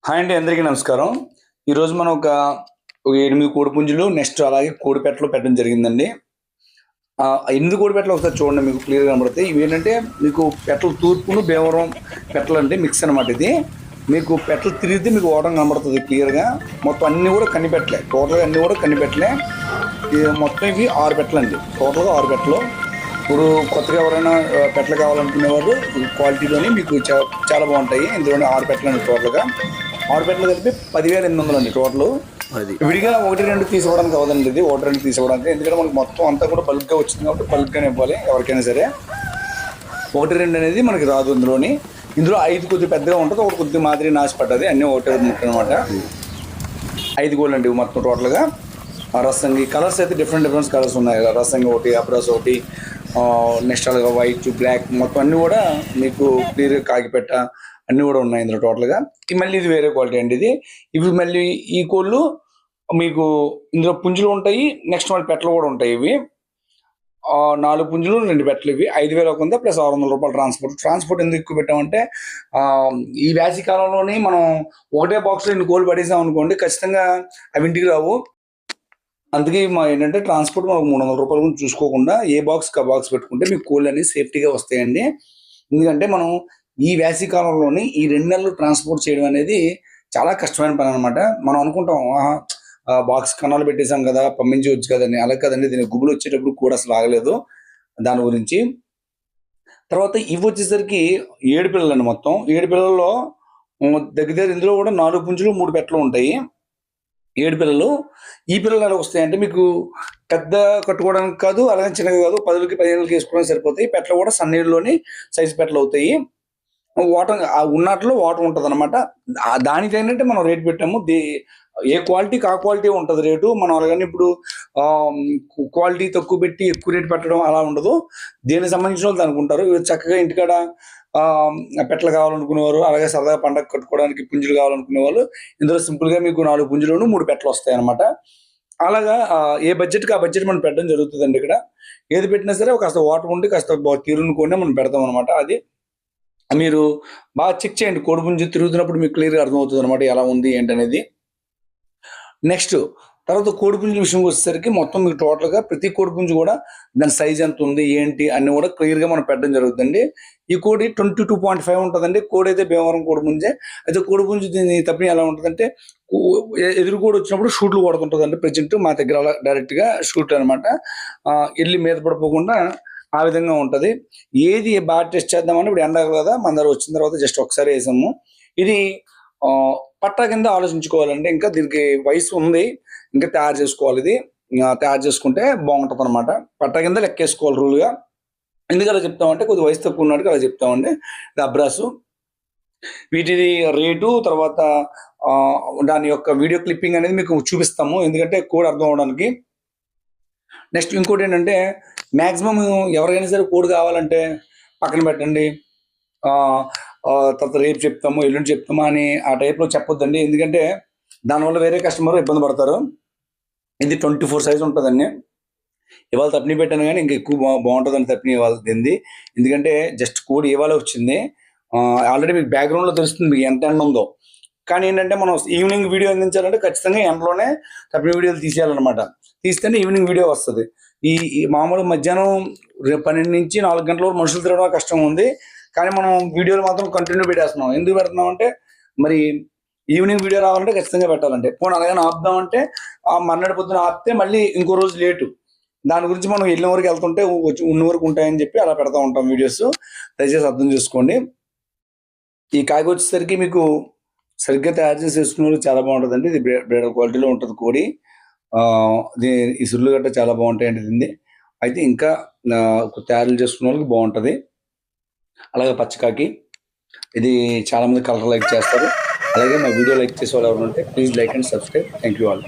Hi అండి, అందరికీ నమస్కారం. ఈరోజు మనం ఒక 8 కోడి పుంజులు నెక్స్ట్ అలాగే కోడి పెట్టలు పెట్టడం జరిగిందండి. 8 కోడి పెట్టలు ఒకసారి చూడండి, మీకు క్లియర్గా కనబడతాయి. ఇవి ఏంటంటే మీకు పెట్టలు తూర్పును భీమవరం పెట్టలు అంటే మిక్స్ అనమాట. ఇది మీకు పెట్టలు తిరిగితే మీకు ఓటం కనబడుతుంది క్లియర్గా. మొత్తం అన్నీ కూడా కనిపెట్టలే, టోటల్గా అన్నీ కూడా కనిపెట్టలే. మొత్తం ఇవి 6 పెట్టలు అండి, టోటల్గా 6 పెట్టలు. ఇప్పుడు కొత్తగా ఎవరైనా పెట్టలు కావాలనుకునేవారు క్వాలిటీలోని మీకు చాలా బాగుంటాయి. ఇందులోనే 6 పెట్టలు అండి, టోటల్గా 6 పెట్టలు కలిపి 10,800 అండి టోటల్. విడిగా 1-2 తీసుకోవడానికి అవదండి, ఇది 1-2 తీసుకోవడానికి. ఎందుకంటే మనకు మొత్తం అంతా కూడా బల్క్గా వచ్చింది కాబట్టి బల్క్గానే ఇవ్వాలి ఎవరికైనా సరే. 1-2 అనేది మనకి రాదు ఇందులో 5 కొద్దిగా పెద్దగా ఉంటుంది, ఒకటి కొద్దిగా మాదిరి నాసి పడ్డది, అన్నీ 1 అనమాట. 5 గోళ్ళు అండి మొత్తం టోటల్గా. రసంగి కలర్స్ అయితే డిఫరెంట్ కలర్స్ ఉన్నాయి. రసంగి ఒకటి, అబ్రాస్ ఒకటి, నెక్స్ట్ అలాగా వైట్, బ్లాక్, మొత్తం అన్నీ కూడా మీకు క్లియర్గా కాకిపెట్ట అన్నీ కూడా ఉన్నాయి ఇందులో టోటల్గా. మళ్ళీ ఇది వేరే క్వాలిటీ అండి. ఇవి మళ్ళీ ఈ కోళ్ళు మీకు ఇందులో పుంజులు ఉంటాయి, నెక్స్ట్ మళ్ళీ పెట్టలు కూడా ఉంటాయి. ఇవి 4 పుంజులు 2 పెట్టలు. ఇవి 5,000 ఒక ఉంది, ప్లస్ 600 రూపాయలు ట్రాన్స్పోర్ట్ ఎందుకు ఎక్కువ పెట్టామంటే ఈ వేసవి కాలంలోని మనం ఒకటే బాక్స్లో 2 కోళ్ళు పడేసాం అనుకోండి, ఖచ్చితంగా అవి ఇంటికి రావు. అందుకే ఏంటంటే ట్రాన్స్పోర్ట్ మనకు 300 రూపాయలు కూడా చూసుకోకుండా ఏ బాక్స్కి ఆ బాక్స్ పెట్టుకుంటే మీకు కోళ్ళు అనేవి సేఫ్టీగా వస్తాయండి. ఎందుకంటే మనం ఈ వేసవి కాలంలోని ఈ 2 నెలలు ట్రాన్స్పోర్ట్ చేయడం అనేది చాలా కష్టమైన పని అనమాట. మనం అనుకుంటాం బాక్స్ కన్నాలు పెట్టేసాం కదా, పంపించవచ్చు కదండి. అలా కదండి, దీని గుబులు వచ్చేటప్పుడు కూడా అసలు ఆగలేదు దాని గురించి. తర్వాత ఇవి వచ్చేసరికి 7 పిల్లలు అండి మొత్తం. 7 పిల్లల్లో దగ్గర ఇందులో కూడా 4 పుంజులు 3 పెట్టలు ఉంటాయి. 7 పిల్లలు. ఈ పిల్లలు ఎలా వస్తాయంటే మీకు పెద్ద కట్టుకోవడానికి కాదు, అలాగే చిన్నగా కాదు, 10కి 15కి వేసుకోవడానికి సరిపోతాయి. పెట్టలు కూడా సన్నీళ్ళలోని సైజు పెట్టలు అవుతాయి. వాటర్ ఉన్నట్లో వాటర్ ఉంటుంది అనమాట. దానికి ఏంటంటే మనం రేట్ పెట్టాము. ఏ క్వాలిటీకి ఆ క్వాలిటీ ఉంటుంది రేటు. మనం అలాగని ఇప్పుడు క్వాలిటీ తక్కువ పెట్టి ఎక్కువ రేటు పెట్టడం అలా ఉండదు. దేనికి సంబంధించిన వాళ్ళు దానికి ఉంటారు. చక్కగా ఇంటికాడ పెట్టలు కావాలనుకునేవారు, అలాగే సరదాగా పండగ కట్టుకోవడానికి పుంజులు కావాలనుకునే వాళ్ళు ఇందులో సింపుల్గా మీకు 4 పుంజులను 3 పెట్టలు వస్తాయి అనమాట. అలాగా ఏ బడ్జెట్కి ఆ బడ్జెట్ మనం పెట్టడం జరుగుతుందండి. ఇక్కడ ఏది పెట్టినా సరే కాస్త వాటర్ ఉండి కాస్త తీరును కూడా మనం పెడతాం అనమాట. అది మీరు బాగా చెక్ చేయండి. కోడిపుంజు తిరుగుతున్నప్పుడు మీకు క్లియర్గా అర్థమవుతుంది అనమాట ఎలా ఉంది ఏంటనేది. నెక్స్ట్ తర్వాత కోడిపుంజు విషయంకి వచ్చేసరికి మొత్తం మీకు టోటల్గా ప్రతి కోడిపుంజు కూడా దాని సైజ్ ఎంత ఉంది ఏంటి అన్ని కూడా క్లియర్గా మనం పెట్టడం జరుగుతుందండి. ఈ కోడి 22.5 ఉంటుందండి. కోడి అయితే భీమవరం కోడిపుంజే. అయితే కోడిపుంజు దీని తప్పని ఎలా ఉంటుందంటే ఎదురు కోడి వచ్చినప్పుడు షూట్లు కొడుతుంటుందండి. ప్రజెంట్ మా దగ్గర అలా డైరెక్ట్గా షూట్ అనమాట. వెళ్ళి మీద పడిపోకుండా ఆ విధంగా ఉంటుంది. ఏది బాగా టెస్ట్ చేద్దామని ఇప్పుడు ఎండాక కదా మన దగ్గర వచ్చిన తర్వాత జస్ట్ ఒకసారి వేసాము. ఇది పట్టా కింద ఆలోచించుకోవాలండి. ఇంకా దీనికి వయసు ఉంది, ఇంకా తయారు చేసుకోవాలి. ఇది తయారు చేసుకుంటే బాగుంటుంది అనమాట. పట్టా కింద లెక్కేసుకోవాలి రూల్గా. ఎందుకు అలా చెప్తామంటే కొద్ది వయసు తక్కువ ఉన్నట్టుగా అలా చెప్తామండి. ఇది అబ్రాసు. వీటిది రేటు తర్వాత దాని యొక్క వీడియో క్లిప్పింగ్ అనేది మీకు చూపిస్తాము, ఎందుకంటే కోడ్ అర్థం అవడానికి. నెక్స్ట్ ఇంకోటి ఏంటంటే మ్యాక్సిమం ఎవరికైనా సరే కోడ్ కావాలంటే పక్కన పెట్టండి, తర్వాత రేపు చెప్తాము ఎల్లుండి చెప్తాము అని ఆ టైప్లో చెప్పొద్దండి. ఎందుకంటే దానివల్ల వేరే కస్టమర్ ఇబ్బంది పడతారు. ఇది 24 సైజు ఉంటుందండి. ఇవాళ తప్పిని పెట్టాను కానీ ఇంకా ఎక్కువ బాగుంటుందని తప్పిని ఇవాళ తింది. ఎందుకంటే జస్ట్ కోడ్ ఇవాళ వచ్చింది. ఆల్రెడీ మీకు బ్యాక్గ్రౌండ్లో తెలుస్తుంది మీకు ఎంత ఎండ ఉందో. కానీ ఏంటంటే మనం ఈవినింగ్ వీడియో అందించాలంటే ఖచ్చితంగా ఎండలోనే తప్పిన వీడియోలు తీసేయాలన్నమాట. తీస్తేనే ఈవినింగ్ వీడియో వస్తుంది. ఈ మామూలు మధ్యాహ్నం 12 నుంచి 4 గంటల వరకు మనుషులు తిరగడం కష్టం ఉంది. కానీ మనం వీడియోలు మాత్రం కంటిన్యూ పెట్టేస్తున్నాం. ఎందుకు పెడుతున్నాం అంటే మరి ఈవినింగ్ వీడియో రావాలంటే ఖచ్చితంగా పెట్టాలంటే. పోనీ అలాగే ఆపుదామంటే మర్నాడు పొద్దున ఆపితే మళ్ళీ ఇంకో రోజు లేటు. దాని గురించి మనం వెళ్ళిన వరకు వెళ్తుంటే ఉన్న వరకు ఉంటాయని చెప్పి అలా పెడతా ఉంటాం వీడియోస్. దయచేసి అర్థం చేసుకోండి. ఈ కాకి వచ్చేసరికి మీకు సరిగ్గా తయారు చేసి వేసుకునే వాళ్ళు చాలా బాగుంటుందండి. ఇది బ్రీడర్ క్వాలిటీలో ఉంటుంది కోడి. ఈ సుర్లు గట్ట చాలా బాగుంటాయండి దీన్ని. అయితే ఇంకా తయారు చేసుకునే వాళ్ళకి బాగుంటుంది. అలాగే పచ్చకాకి, ఇది చాలామంది కలర్ లైక్ చేస్తారు. అలాగే మా వీడియో లైక్ చేసే వాళ్ళు ఎవరు ఉంటే please like and subscribe. Thank you all.